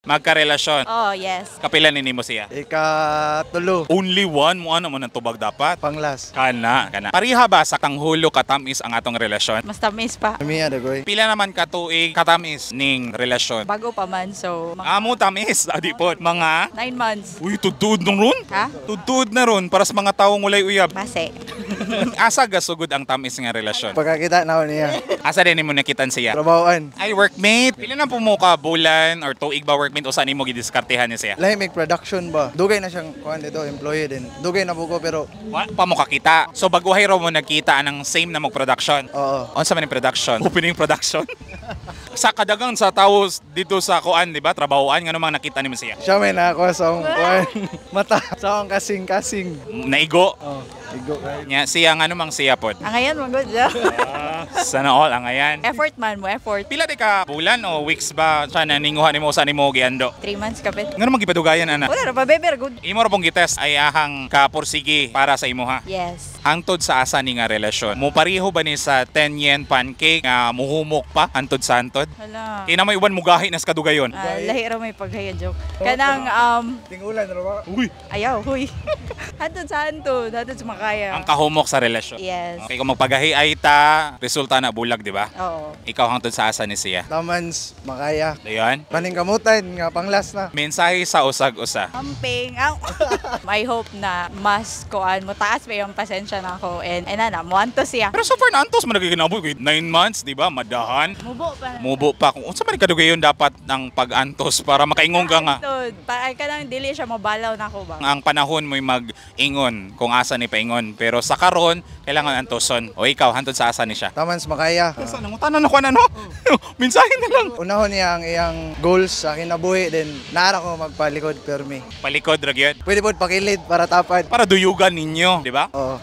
Magkarelasyon. Oh, yes. Kapila ni mo siya. Ikatulo. Only one mo ano man ang tubag dapat. Panglas. Kana. Pariha ba sa tanghulo katamis ang atong relasyon? Mas tamis pa. Miya dagoy. Pila naman ka tuig katamis ning relasyon? Bago pa man, so Amo tamis, adi po. Mga 9 months. uy, tudtud nung ron? Ha? Tudtud na ron para sa mga taong ulay uyab. Base. Asa gasugod ang tamis nga relasyon? Pagkakita na ako niya. Asa din mo nakitan siya? Trabahoan. Ay, workmate. Pila na po mo ka bulan or tuig ba workmate o saan mo gidiskartehan niya siya? Lahi make production ba? Dugay na siyang kuhan dito, employee din. Dugay na buko pero Wa pa mo kakita. So baguhay raw mo nagkita anang same na mo production. oo. Unsa man yung production? Opening production. Sa kadagang sa tao dito sa kuan, di ba? Trabahoan nga namang nakita ni mo siya. Siya may na ako sa akong kuhan. Mata. Sa akong kasing-kasing. Naigo. Oh, igo kayo. Nya siya nga namang siya pod. Ang ngayon, magod siya. Sana all ang ayan. Effort man mo, effort. Pila di ka bulan o weeks ba siya na ninguha nimo sa nimo giando? 3 months kapit. Nga namang gipadugayan ana. Wala na pa, beber, good. Imo ra pong gitest ay ahang kaporsige para sa imuha. Yes. Hangtod sa asa ni nga relasyon. Mo pariho ba ni sa 10 yen pancake nga muhumok pa hantod sa hantod? Hala. Kina may uban mugahi na sa kadugayon. Lahi ra may paghaya joke. Kanang, Tingulan ra ba? Uy, ayaw, huy. Hantod sa hantod, hantod sa makaya. ang kahumok sa relasyon. Yes. Okay, kung magpagahi ay ta, resulta na bulag, di ba? Oo. Ikaw hangtod sa asa ni siya. Tamans, makaya. Dayon. Paningkamutan nga panglas na. Mensahe sa usag-usa. Camping. I hope na mas kuan mo taas pa yung pasensya na ako and ana mo anto siya. Pero so far na antos man nagiginaboy 9 months, di ba? Madahan. Mubo pa. Mubo pa kung unsa man kadugayon dapat ng pag-antos para makaingon ka nga. Hantod. Ay ka nang dili siya mabalaw na ako ba. Ang panahon mo'y mag-ingon kung asa ni paingon. Pero sa karon kailangan antoson. O ikaw, hantod sa asa ni siya. Tamans, makaya. Saan ang tanan ako ano? Mensahe na lang. Unahon niya ang iyang goals sa kinabuhi, then naara ko magpalikod permi. Palikod, Ragyod. Pwede po pakilid para tapad. Para duyugan ninyo, di ba? Oo.